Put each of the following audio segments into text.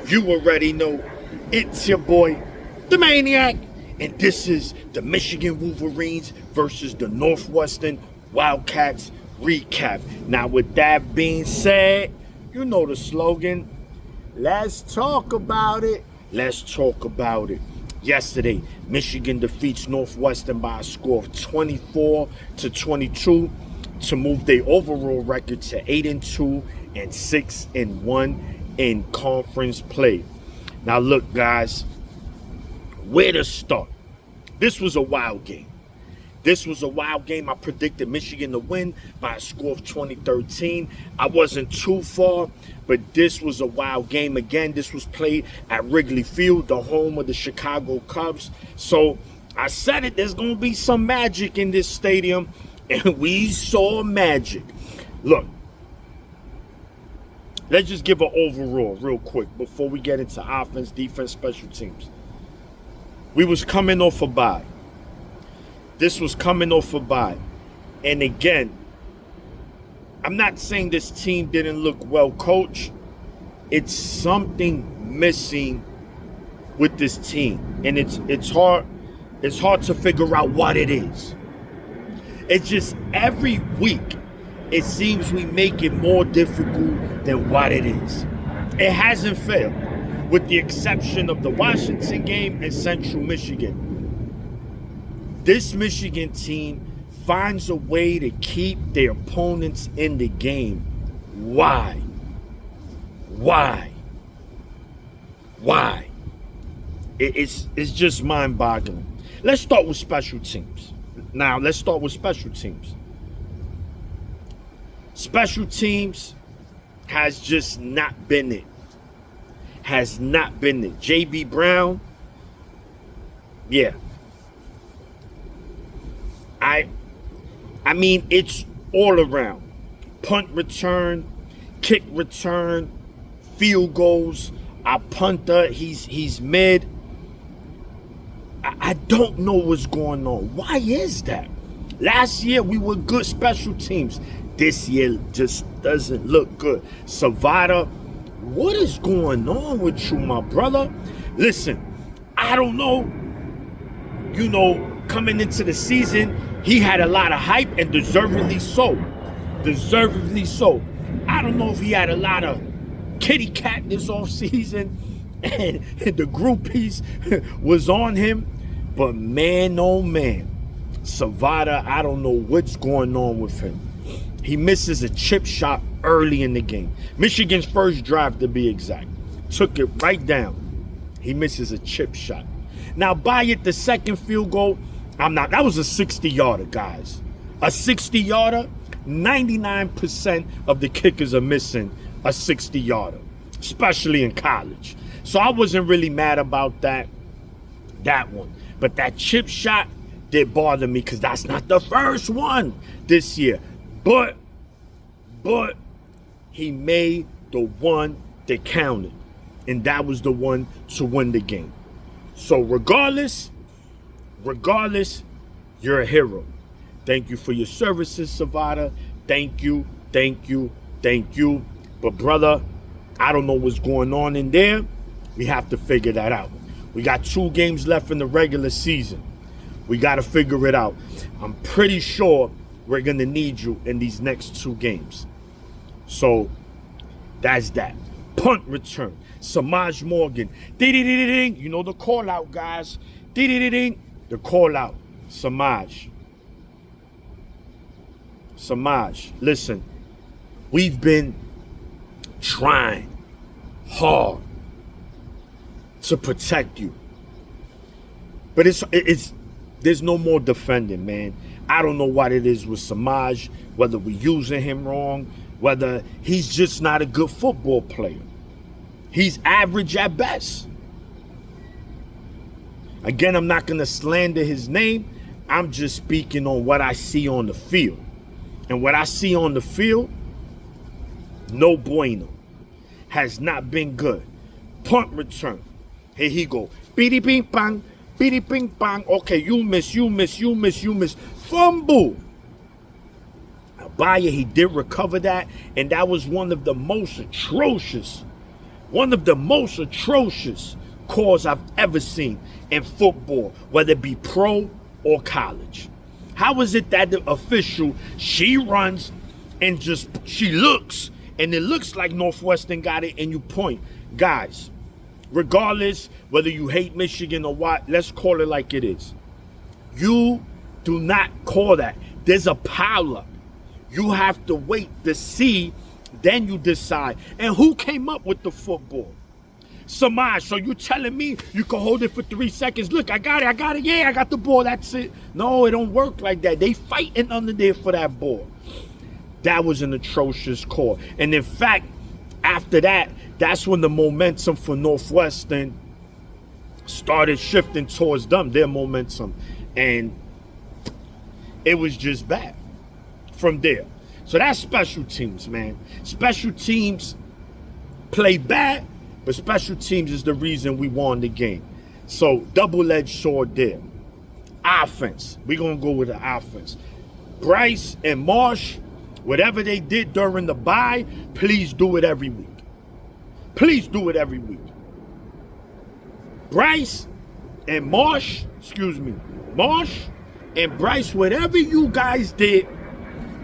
You already know it's your boy, the Maniac, and this is the Michigan Wolverines versus the Northwestern Wildcats recap. Now, with that being said, you know the slogan. Let's talk about it. Let's talk about it. Yesterday, Michigan defeats Northwestern by a score of 24-22 to move their overall record to 8-2 and 6-1 in conference play. Now look, guys, where to start? This was a wild game. I predicted Michigan to win by a score of 20-13. I wasn't too far, but this was a wild game. Again, this was played at Wrigley Field, the home of the Chicago Cubs. So I said it, there's going to be some magic in this stadium, and we saw magic. Look, let's just give an overall real quick before we get into offense, defense, special teams. We was coming off a bye. This was coming off a bye. And again, I'm not saying this team didn't look well coached. It's something missing with this team. And it's hard to figure out what it is. It's just every week, it seems we make it more difficult than what it is. It hasn't failed, with the exception of the Washington game and Central Michigan. This Michigan team finds a way to keep their opponents in the game. Why? It's just mind-boggling. Let's start with special teams. Special teams has just not been it. J.B. Brown, yeah. I mean, it's all around. Punt return, kick return, field goals. Our punter, he's mid. I don't know what's going on. Why is that? Last year, we were good special teams. This year just doesn't look good. Savada, what is going on with you, my brother? Listen, I don't know. You know, coming into the season, he had a lot of hype, and deservedly so. I don't know if he had a lot of kitty cat this offseason and the groupies was on him. But man, oh man, Savada, I don't know what's going on with him. He misses a chip shot early in the game. Michigan's first drive, to be exact. Took it right down. He misses a chip shot. Now, by it, the second field goal, that was a 60-yarder, guys. A 60-yarder, 99% of the kickers are missing a 60-yarder, especially in college. So I wasn't really mad about that one. But that chip shot did bother me because that's not the first one this year. But he made the one that counted, and that was the one to win the game. So regardless, you're a hero. Thank you for your services, Savada. Thank you. But brother, I don't know what's going on in there. We have to figure that out. We got 2 games left in the regular season. We got to figure it out. I'm pretty sure we're going to need you in these next 2 games. So that's that. Punt return. Samaj Morgan. Ding. You know the call out, guys. Ding. The call out. Samaj, listen. We've been trying hard to protect you. But there's no more defending, man. I don't know what it is with Samaj, whether we're using him wrong, whether he's just not a good football player. He's average at best. Again, I'm not going to slander his name. I'm just speaking on what I see on the field. And what I see on the field, no bueno. Has not been good. Punt return. Here he go. Beady bing bang. Okay, you miss. Fumble. Abaya, he did recover that, and that was one of the most atrocious One of the most atrocious calls I've ever seen in football, whether it be pro or college. How is it that the official, she runs and she looks, and it looks like Northwestern got it, and you point? Guys, regardless whether you hate Michigan or what, let's call it like it is. You do not call that. There's a pileup. You have to wait to see, then you decide. And who came up with the football? Samaj. So you telling me you can hold it for 3 seconds? Look, I got it. Yeah, I got the ball. That's it. No, it don't work like that. They fighting under there for that ball. That was an atrocious call. And in fact, after that, that's when the momentum for Northwestern started shifting towards them, their momentum. And it was just bad from there. So that's special teams, man. Special teams play bad, but special teams is the reason we won the game. So double-edged sword there. Offense. We're going to go with the offense. Bryce and Marsh, whatever they did during the bye, please do it every week. Please do it every week. Bryce and Marsh and Bryce, whatever you guys did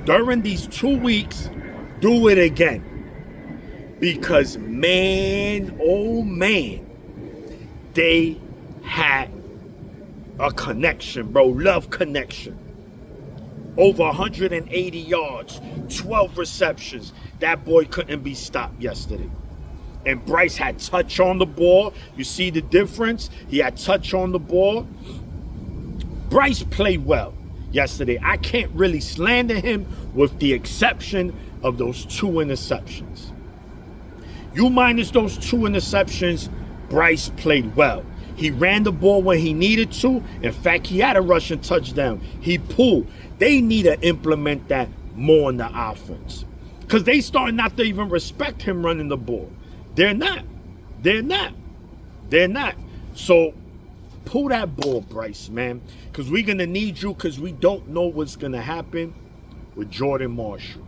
during these 2 weeks, do it again. Because man, oh man, they had a connection, bro. Love connection. Over 180 yards, 12 receptions. That boy couldn't be stopped yesterday. And Bryce had touch on the ball. You see the difference? He had touch on the ball. Bryce played well yesterday. I can't really slander him with the exception of those 2 interceptions. You minus those 2 interceptions, Bryce played well. He ran the ball when he needed to. In fact, he had a rushing touchdown. He pulled. They need to implement that more in the offense. Because they starting not to even respect him running the ball. They're not. So pull that ball, Bryce, man. Because we're going to need you, because we don't know what's going to happen with Jordan Marshall.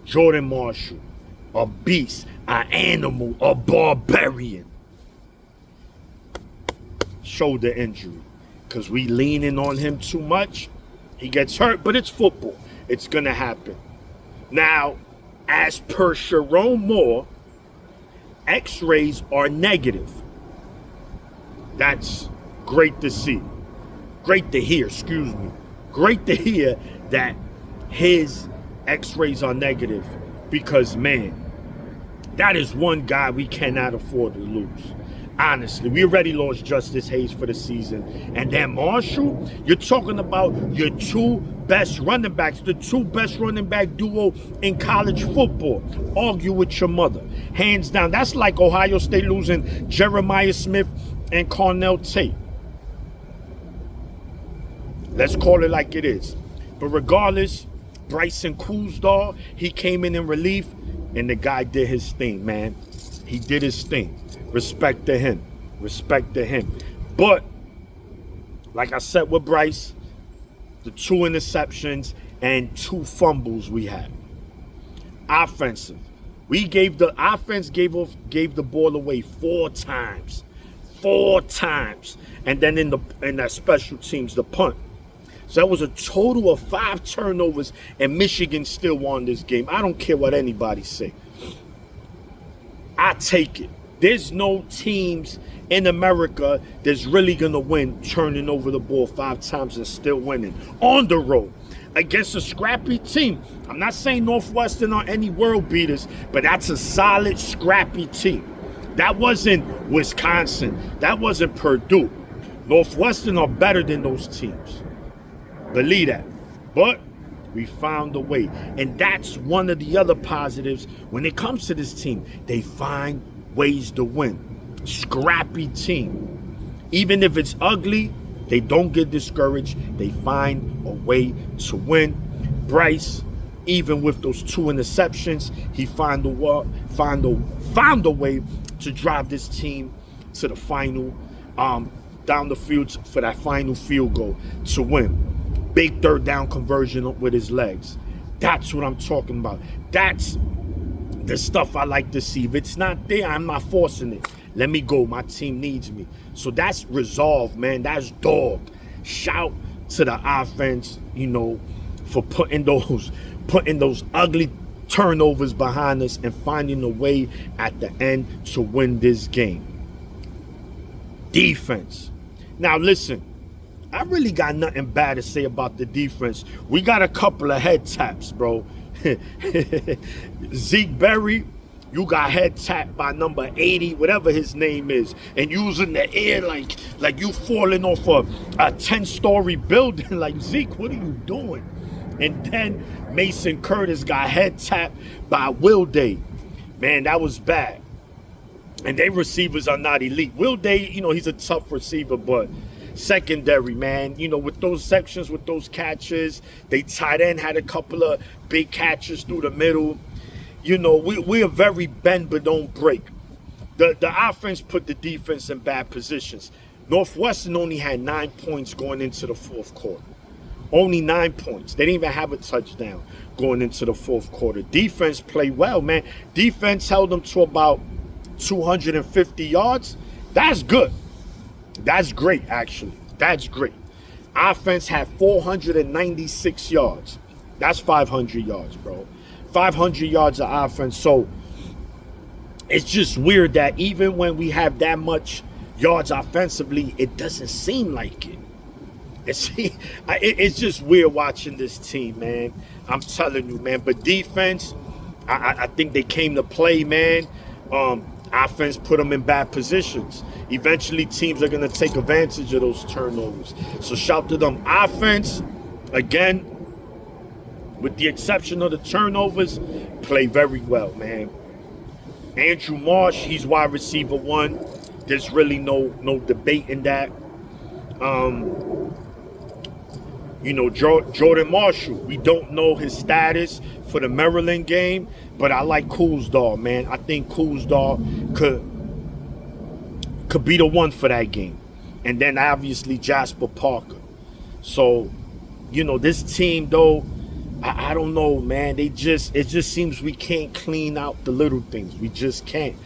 Jordan Marshall, a beast, an animal, a barbarian. Shoulder injury. Because we leaning on him too much. He gets hurt, but it's football. It's going to happen. Now, as per Sharon Moore, X-rays are negative. That's great to see. Great to hear, Great to hear that his X-rays are negative, because, man, that is one guy we cannot afford to lose. Honestly, we already lost Justice Hayes for the season. And then Marshall, you're talking about your 2 best running backs, the 2 best running back duo in college football. Argue with your mother. Hands down. That's like Ohio State losing Jeremiah Smith and Cornell Tate. Let's call it like it is. But regardless, Bryson Kuzdar, he came in relief, and the guy did his thing, man. He did his thing. Respect to him. But, like I said with Bryce, the 2 interceptions and 2 fumbles we had. Offensive. The offense gave the ball away 4 times. 4 times. And then in that special teams, the punt. So that was a total of 5 turnovers, and Michigan still won this game. I don't care what anybody say. I take it. There's no teams in America that's really going to win turning over the ball 5 times and still winning on the road against a scrappy team. I'm not saying Northwestern are any world beaters, but that's a solid, scrappy team. That wasn't Wisconsin. That wasn't Purdue. Northwestern are better than those teams. Believe that. But we found a way. And that's one of the other positives when it comes to this team. They find ways to win. Scrappy team. Even if it's ugly, they don't get discouraged. They find a way to win. Bryce, even with those 2 interceptions, he found a way to drive this team to the final, down the field for that final field goal to win. Big 3rd down conversion with his legs. That's what I'm talking about. That's the stuff I like to see. If it's not there, I'm not forcing it. Let me go. My team needs me. So that's resolve, man. That's dog. Shout to the offense, for putting those ugly turnovers behind us and finding a way at the end to win this game. Defense. Now listen, I really got nothing bad to say about the defense. We got a couple of head taps, bro. Zeke Berry, you got head tapped by number 80, whatever his name is, and using the air like you falling off a 10-story building. Like, Zeke, what are you doing? And then Mason Curtis got head tapped by Will Day. Man, that was bad. And their receivers are not elite. Will Day, he's a tough receiver, but secondary, man, with those sections, with those catches, they tight end had a couple of big catches through the middle. We are very bend but don't break. The offense put the defense in bad positions. Northwestern only had 9 points going into the fourth quarter. Only 9 points. They didn't even have a touchdown going into the fourth quarter. Defense played well, man. Defense held them to about 250 yards. That's good. That's great, actually. That's great. Offense had 496 yards. That's 500 yards, bro. 500 yards of offense. So it's just weird that even when we have that much yards offensively, it doesn't seem like it. It's just weird watching this team, man. I'm telling you, man. But defense, I think they came to play, man. Offense put them in bad positions. Eventually, teams are going to take advantage of those turnovers. So shout to them. Offense, again, with the exception of the turnovers, play very well, man. Andrew Marsh, he's wide receiver 1. There's really no debate in that. Jordan Marshall, we don't know his status for the Maryland game, but I like Coolsdall, man. I think Coolsdall could be the one for that game. And then obviously Jasper Parker. So, this team though, I don't know, man. It just seems we can't clean out the little things. We just can't.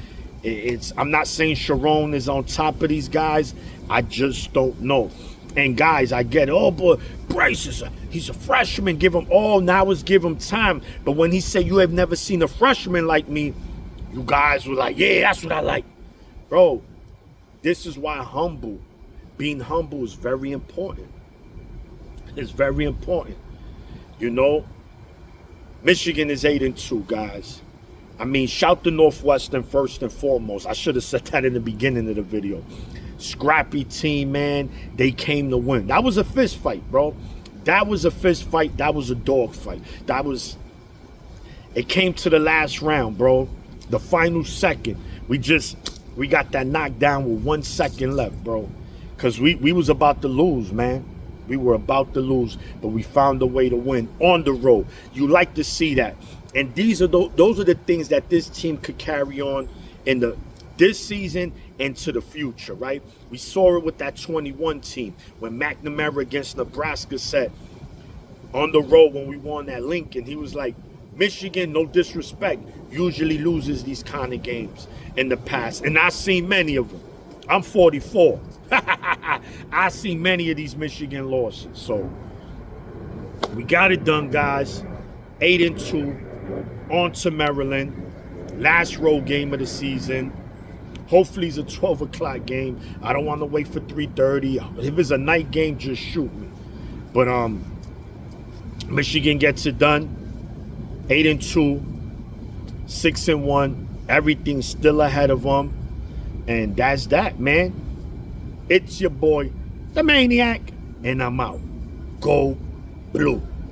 I'm not saying Sharon is on top of these guys. I just don't know. And guys, I get it. Oh, boy, Bryce he's a freshman. Now let's give him time. But when he said, you have never seen a freshman like me, you guys were like, yeah, that's what I like. Bro, this is why being humble is very important. It's very important. Michigan is 8-2, guys. I mean, shout to Northwestern first and foremost. I should have said that in the beginning of the video. Scrappy team, man. They came to win. That was a fist fight, bro. That was a fist fight. That was a dog fight. It came to the last round, bro. The final second. We got that knockdown with 1 second left, bro. Because we was about to lose, man. We were about to lose, but we found a way to win on the road. You like to see that. And those are the things that this team could carry on in this season and to the future, right? We saw it with that 21 team when McNamara against Nebraska said on the road when we won at Lincoln, he was like, Michigan, no disrespect, usually loses these kind of games in the past. And I've seen many of them. I'm 44. I see many of these Michigan losses. So we got it done, guys. 8-2 on to Maryland. Last road game of the season. Hopefully it's a 12 o'clock game. I don't want to wait for 3:30. If it's a night game, just shoot me. But Michigan gets it done. 8-2, 6-1. Everything's still ahead of them. And that's that, man. It's your boy, the Maniac, and I'm out. Go Blue.